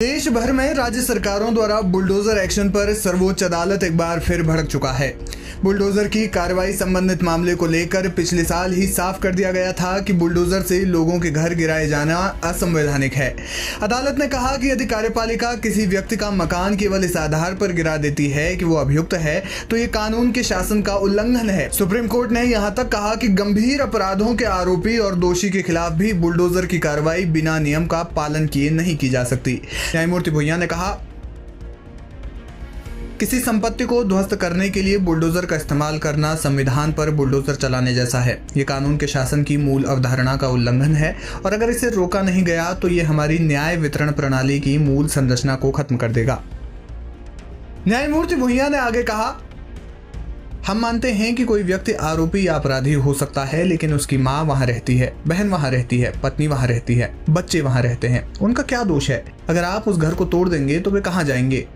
देश भर में राज्य सरकारों द्वारा बुलडोजर एक्शन पर सर्वोच्च अदालत एक बार फिर भड़क चुका है। बुलडोजर की कार्रवाई संबंधित मामले को लेकर पिछले साल ही साफ कर दिया गया था कि बुलडोजर से लोगों के घर गिराए जाना असंवैधानिक है। अदालत ने कहा कि यदि कार्यपालिका किसी व्यक्ति का मकान केवल इस आधार पर गिरा देती है कि वो अभियुक्त है तो ये कानून के शासन का उल्लंघन है। सुप्रीम कोर्ट ने यहाँ तक कहा कि गंभीर अपराधों के आरोपी और दोषी के खिलाफ भी बुलडोजर की कार्रवाई बिना नियम का पालन किए नहीं की जा सकती। न्यायमूर्ति भुइयां ने कहा, किसी संपत्ति को ध्वस्त करने के लिए बुलडोजर का इस्तेमाल करना संविधान पर बुलडोजर चलाने जैसा है। ये कानून के शासन की मूल अवधारणा का उल्लंघन है और अगर इसे रोका नहीं गया तो ये हमारी न्याय वितरण प्रणाली की मूल संरचना को खत्म कर देगा। न्यायमूर्ति भुइयां ने आगे कहा, हम मानते हैं कि कोई व्यक्ति आरोपी या अपराधी हो सकता है, लेकिन उसकी माँ वहाँ रहती है, बहन वहाँ रहती है, पत्नी वहाँ रहती है, बच्चे वहाँ रहते हैं। उनका क्या दोष है? अगर आप उस घर को तोड़ देंगे तो वे कहाँ जाएंगे?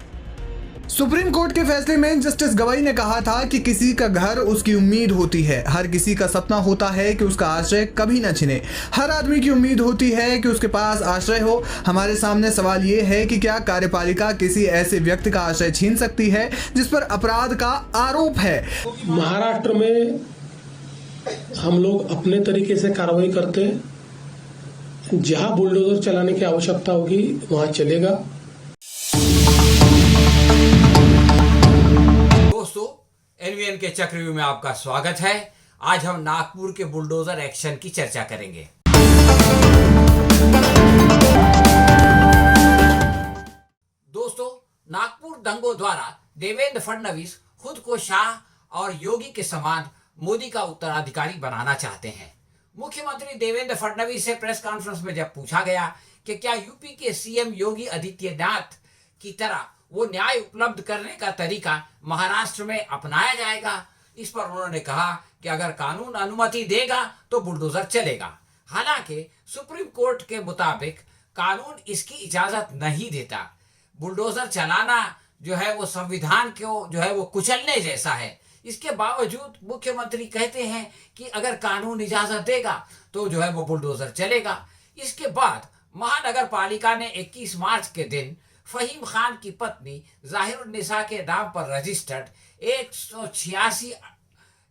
सुप्रीम कोर्ट के फैसले में जस्टिस गवाई ने कहा था कि किसी का घर उसकी उम्मीद होती है। हर किसी का सपना होता है कि उसका आश्रय कभी न छिने। हर आदमी की उम्मीद होती है कि उसके पास आश्रय हो। हमारे सामने सवाल ये है कि क्या कार्यपालिका किसी ऐसे व्यक्ति का आश्रय छीन सकती है जिस पर अपराध का आरोप है? महाराष्ट्र में हम लोग अपने तरीके से कार्रवाई करते हैं। जहां बुलडोजर चलाने की आवश्यकता होगी वहां चलेगा। दोस्तों, एनवीएन के चक्रव्यूह में आपका स्वागत है। आज हम नागपुर के बुलडोजर एक्शन की चर्चा करेंगे। दोस्तों, नागपुर दंगों द्वारा देवेंद्र फडणवीस खुद को शाह और योगी के समान मोदी का उत्तराधिकारी बनाना चाहते हैं। मुख्यमंत्री देवेंद्र फडणवीस से प्रेस कॉन्फ्रेंस में जब पूछा गया कि क्या यूपी के सीएम योगी आदित्यनाथ की तरह वो न्याय उपलब्ध करने का तरीका महाराष्ट्र में अपनाया जाएगा, इस पर उन्होंने कहा कि अगर कानून अनुमति देगा तो बुलडोजर चलेगा। हालांकि सुप्रीम कोर्ट के मुताबिक कानून इसकी इजाजत नहीं देता। बुलडोजर चलाना जो है वो संविधान को जो है वो कुचलने जैसा है। इसके बावजूद मुख्यमंत्री कहते हैं कि अगर कानून इजाजत देगा तो जो है वो बुलडोजर चलेगा। इसके बाद महानगर पालिका ने 21 मार्च के दिन फहीम खान की पत्नी जाहिरुन्निसा के नाम पर रजिस्टर्ड 186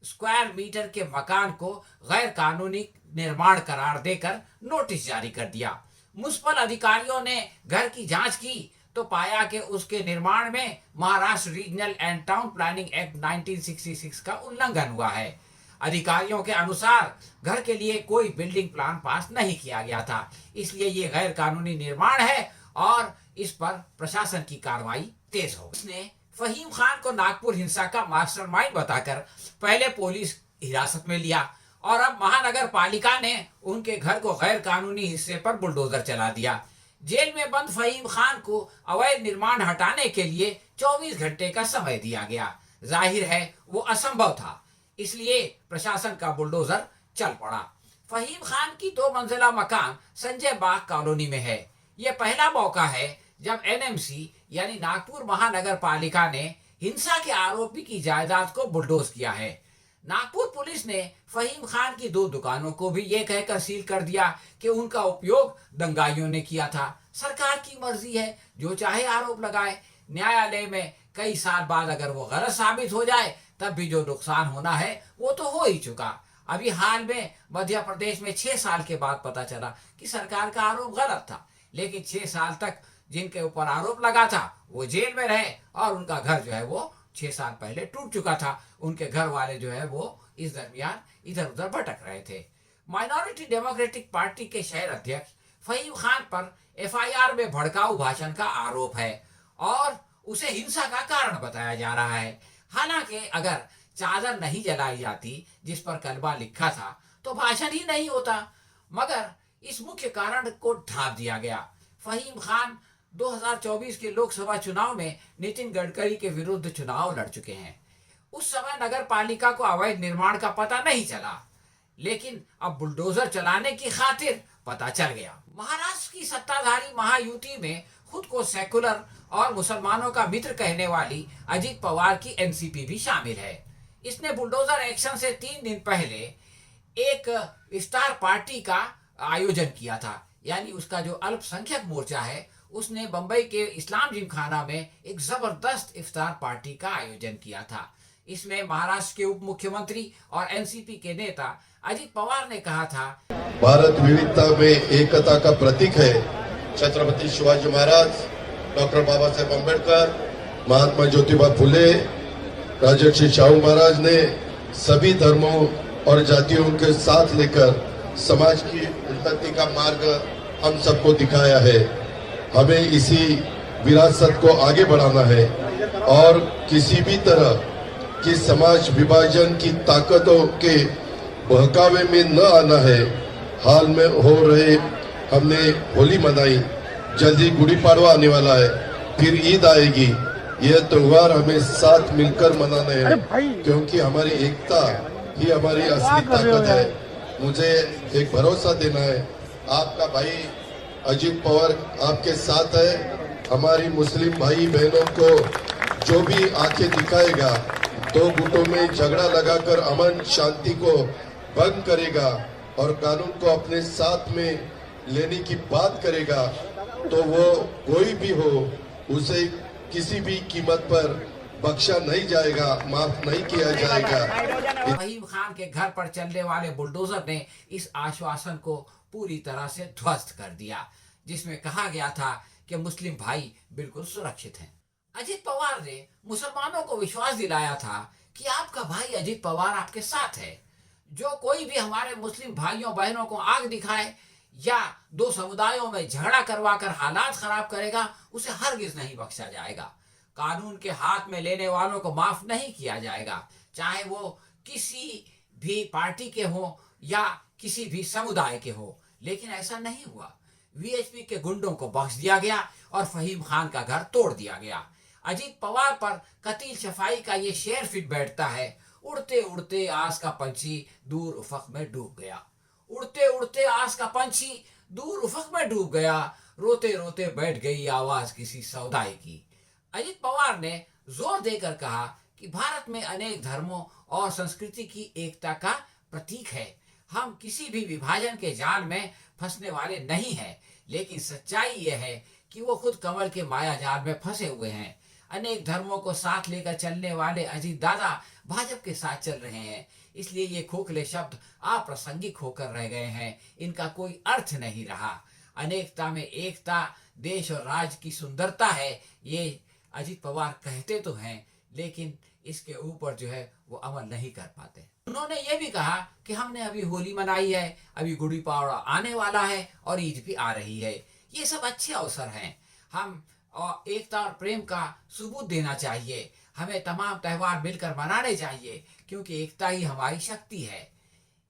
स्क्वायर मीटर के मकान को गैर कानूनी निर्माण करार देकर नोटिस जारी कर दिया। म्युनिसिपल अधिकारियों ने घर की जांच की तो पाया कि उसके निर्माण में Maharashtra regional and town planning act 1966 का उल्लंघन हुआ है। अधिकारियों के अनुसार घर के लिए कोई बिल्डिंग प्लान पास नहीं किया गया था, इसलिए ये गैर कानूनी निर्माण है और इस पर प्रशासन की कार्रवाई तेज हो। उसने फहीम खान को नागपुर हिंसा का मास्टरमाइंड बताकर पहले पुलिस हिरासत में लिया और अब महानगर पालिका ने उनके घर को गैर कानूनी हिस्से पर बुलडोजर चला दिया। जेल में बंद फहीम खान को अवैध निर्माण हटाने के लिए 24 घंटे का समय दिया गया। जाहिर है वो असंभव था, इसलिए प्रशासन का बुलडोजर चल पड़ा। फहीम खान की 2 मंजिला मकान संजय बाग कॉलोनी में है। यह पहला मौका है जब एनएमसी यानी नागपुर महानगर पालिका ने हिंसा के आरोपी की जायदाद को बुलडोज किया है। नागपुर पुलिस ने फहीम खान की 2 दुकानों को भी ये कहकर सील कर दिया कि उनका उपयोग दंगाइयों ने किया था। सरकार की मर्जी है, जो चाहे आरोप लगाए। न्यायालय में कई साल बाद अगर वो गलत साबित हो जाए तब भी जो नुकसान होना है वो तो हो ही चुका। अभी हाल में मध्य प्रदेश में 6 साल के बाद पता चला कि सरकार का आरोप गलत था, लेकिन 6 साल तक जिनके ऊपर आरोप लगा था वो जेल में रहे और उनका घर जो है वो 6 साल पहले टूट चुका था। उनके घर वाले जो है वो इस दरमियान इधर उधर भटक रहे थे। माइनॉरिटी डेमोक्रेटिक पार्टी के शहर अध्यक्ष फहीम खान पर एफआईआर में भड़काऊ भाषण का आरोप है और उसे हिंसा का कारण बताया जा रहा है। हालांकि अगर चादर नहीं जलाई जाती जिस पर कलमा लिखा था तो भाषण ही नहीं होता, मगर इस मुख्य कारण को ढांप दिया गया। फहीम खान 2024 के लोकसभा चुनाव में नितिन गडकरी के विरुद्ध चुनाव लड़ चुके हैं। उस समय नगर पालिका को अवैध निर्माण का पता नहीं चला, लेकिन अब बुलडोजर चलाने की खातिर पता चल गया। महाराष्ट्र की सत्ताधारी महायुति में खुद को सेकुलर और मुसलमानों का मित्र कहने वाली अजित पवार की एनसीपी भी शामिल है। इसने बुलडोजर एक्शन से 3 दिन पहले एक स्टार पार्टी का आयोजन किया था, यानी उसका जो अल्पसंख्यक मोर्चा है उसने बंबई के इस्लाम जिमखाना में एक जबरदस्त इफ्तार पार्टी का आयोजन किया था। इसमें महाराष्ट्र के उप मुख्यमंत्री और एनसीपी के नेता अजित पवार ने कहा था, भारत विविधता में एकता का प्रतीक है। छत्रपति शिवाजी महाराज, डॉक्टर बाबा साहेब अम्बेडकर, महात्मा ज्योतिबा फुले, राजर्षि शाहू महाराज ने सभी धर्मों और जातियों के साथ लेकर समाज की उन्नति का मार्ग हम सबको दिखाया है। हमें इसी विरासत को आगे बढ़ाना है और किसी भी तरह की समाज विभाजन की ताकतों के बहकावे में न आना है। हाल में हो रहे हमने होली मनाई, जल्दी गुड़ी पाड़वा आने वाला है, फिर ईद आएगी। यह त्योहार हमें साथ मिलकर मनाना है, क्योंकि हमारी एकता ही हमारी असली ताकत है। मुझे एक भरोसा देना है, आपका भाई अजित पवार आपके साथ है। हमारी मुस्लिम भाई बहनों को जो भी आंखें दिखाएगा, दो गुटों में झगड़ा लगाकर अमन शांति को भंग करेगा और कानून को अपने साथ में लेने की बात करेगा, तो वो कोई भी हो, उसे किसी भी कीमत पर बख्शा नहीं जाएगा, माफ नहीं किया जाएगा। फहीम खान के घर पर चलने वाले बुलडोजर ने इस आश्वासन को पूरी तरह से ध्वस्त कर दिया, जिसमें कहा गया था कि मुस्लिम भाई बिल्कुल सुरक्षित हैं। अजित पवार ने मुसलमानों को विश्वास दिलाया था कि आपका भाई अजित पवार आपके साथ है। जो कोई भी हमारे मुस्लिम भाइयों बहनों को आग दिखाए या दो समुदायों में झगड़ा करवाकर हालात खराब करेगा, उसे हरगिज नहीं बख्शा जाएगा। कानून के हाथ में लेने वालों को माफ नहीं किया जाएगा, चाहे वो किसी भी पार्टी के हो या किसी भी समुदाय के हो। लेकिन ऐसा नहीं हुआ। वीएचपी के गुंडों को बख्श दिया गया और फहीम खान का घर तोड़ दिया गया। अजित पवार पर कतील सफाई का ये शेर फिट बैठता है, उड़ते उड़ते आस का पंछी दूर उफक में डूब गया। उड़ते उड़ते आस का पंछी दूर उफक में डूब गया, रोते रोते बैठ गई आवाज किसी सौदाई की। अजित पवार ने जोर देकर कहा कि भारत में अनेक धर्मों और संस्कृति की एकता का प्रतीक है। हम किसी भी विभाजन के जाल में फंसने वाले नहीं हैं, लेकिन सच्चाई यह है कि वो खुद कमल के माया जाल में फंसे हुए हैं। अनेक धर्मों को साथ लेकर चलने वाले अजित दादा भाजपा के साथ चल रहे हैं, इसलिए ये खोखले शब्द अप्रासंगिक होकर रह गए हैं, इनका कोई अर्थ नहीं रहा। अनेकता में एकता देश और राज्य की सुंदरता है, ये अजित पवार कहते तो हैं, लेकिन इसके ऊपर जो है वो अमल नहीं कर पाते। उन्होंने ये भी कहा कि हमने अभी होली मनाई है, अभी गुड़ी पाड़वा आने वाला है और ईद भी आ रही है। ये सब अच्छे अवसर हैं, हम और एकता और प्रेम का सबूत देना चाहिए। हमें तमाम त्यौहार मिलकर मनाने चाहिए, क्योंकि एकता ही हमारी शक्ति है।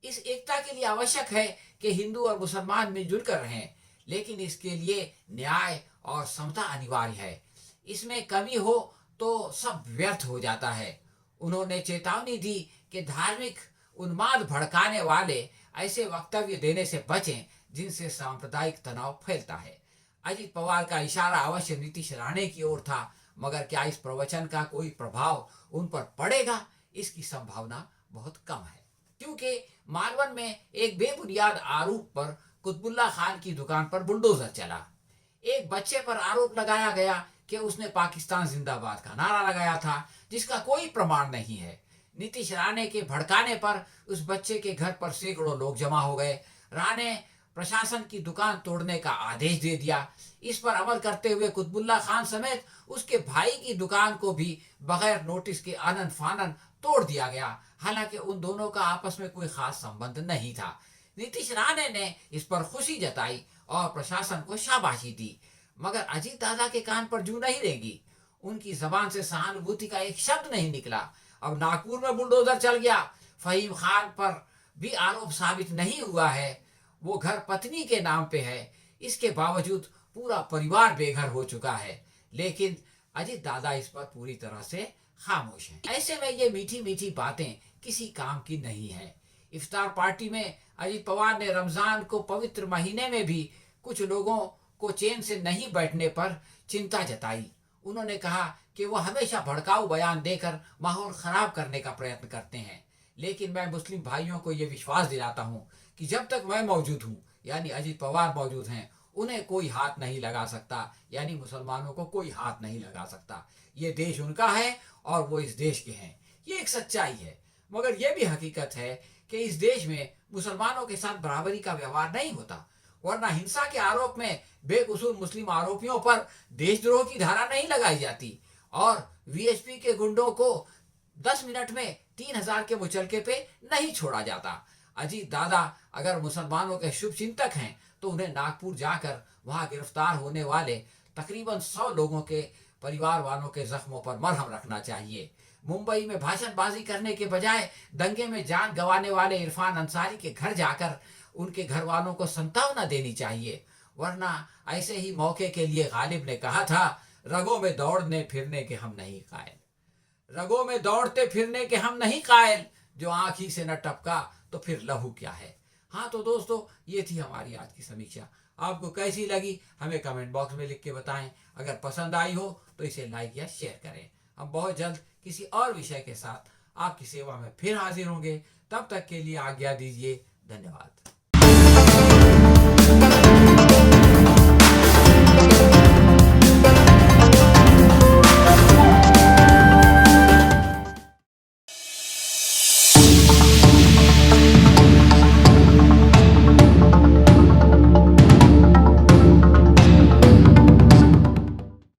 इस एकता के लिए आवश्यक है कि हिंदू और मुसलमान मिलजुल कर रहें, लेकिन इसके लिए न्याय और समता अनिवार्य है। इसमें कमी हो तो सब व्यर्थ हो जाता है। उन्होंने चेतावनी दी कि धार्मिक उन्माद भड़काने वाले ऐसे वक्तव्य देने से बचें जिनसे सांप्रदायिक तनाव फैलता है। अजित पवार का इशारा अवश्य नीतीश राणे की ओर था, मगर क्या इस प्रवचन का कोई प्रभाव उन पर पड़ेगा, इसकी संभावना बहुत कम है। क्योंकि मालवन में एक बेबुनियाद आरोप पर कुतुबुल्ला खान की दुकान पर बुलडोजर चला। एक बच्चे पर आरोप लगाया गया कि उसने पाकिस्तान जिंदाबाद का नारा लगाया था, जिसका कोई प्रमाण नहीं है। नीतीश राणे के भड़काने पर उस बच्चे के घर पर सैकड़ों लोग जमा हो गए। राणे प्रशासन की दुकान तोड़ने का आदेश दे दिया। इस पर अमल करते हुए कुतुबुल्ला खान समेत उसके भाई की दुकान को भी बगैर नोटिस के आनन फानन तोड़ दिया गया। हालांकि उन दोनों का आपस में कोई खास संबंध नहीं था। नीतीश राणे ने इस पर खुशी जताई और प्रशासन को शाबाशी दी, मगर अजित दादा के कान पर जू नहीं रहेगी। उनकी जबान से सहानुभूति का एक शब्द नहीं निकला। अब नागपुर में बुलडोजर चल गया। फहीम खान पर भी आरोप साबित नहीं हुआ है। वो घर पत्नी के नाम पे है, इसके बावजूद पूरा परिवार बेघर हो चुका है, लेकिन अजित दादा इस पर पूरी तरह से खामोश हैं। ऐसे में ये मीठी मीठी बातें किसी काम की नहीं है। इफ्तार पार्टी में अजित पवार ने रमजान को पवित्र महीने में भी कुछ लोगों को चैन से नहीं बैठने पर चिंता जताई। उन्होंने कहा कि वो हमेशा भड़काऊ बयान देकर माहौल खराब करने का प्रयत्न करते हैं, लेकिन मैं मुस्लिम भाइयों को ये विश्वास दिलाता हूँ कि जब तक मैं मौजूद हूँ, यानी अजित पवार मौजूद हैं, उन्हें कोई हाथ नहीं लगा सकता, यानी मुसलमानों को कोई हाथ नहीं लगा सकता। ये देश उनका है और वो इस देश के हैं, ये एक सच्चाई है। मगर यह भी हकीकत है कि इस देश में मुसलमानों के साथ बराबरी का व्यवहार नहीं होता, वरना हिंसा के आरोप में बेकसूर मुस्लिम आरोपियों पर देशद्रोह की धारा नहीं लगाई जाती और वीएचपी के गुंडों को 10 मिनट में 3000 के मुचलके पे नहीं छोड़ा जाता। अजीत दादा अगर मुसलमानों के शुभ चिंतक हैं तो उन्हें नागपुर जाकर वहां गिरफ्तार होने वाले तकरीबन 100 लोगों के परिवार वालों के जख्मों पर मरहम रखना चाहिए। मुंबई में भाषणबाजी करने के बजाय दंगे में जान गंवाने वाले इरफान अंसारी के घर जाकर उनके घर वालों को सांत्वना देनी चाहिए, वरना ऐसे ही मौके के लिए गालिब ने कहा था, रगों में दौड़ने फिरने के हम नहीं कायल, रगों में दौड़ते फिरने के हम नहीं कायल, जो आंखी से न टपका तो फिर लहू क्या है। हाँ तो दोस्तों, ये थी हमारी आज की समीक्षा। आपको कैसी लगी हमें कमेंट बॉक्स में लिख के बताएं। अगर पसंद आई हो तो इसे लाइक या शेयर करें। हम बहुत जल्द किसी और विषय के साथ आपकी सेवा में फिर हाजिर होंगे। तब तक के लिए आज्ञा दीजिए। धन्यवाद।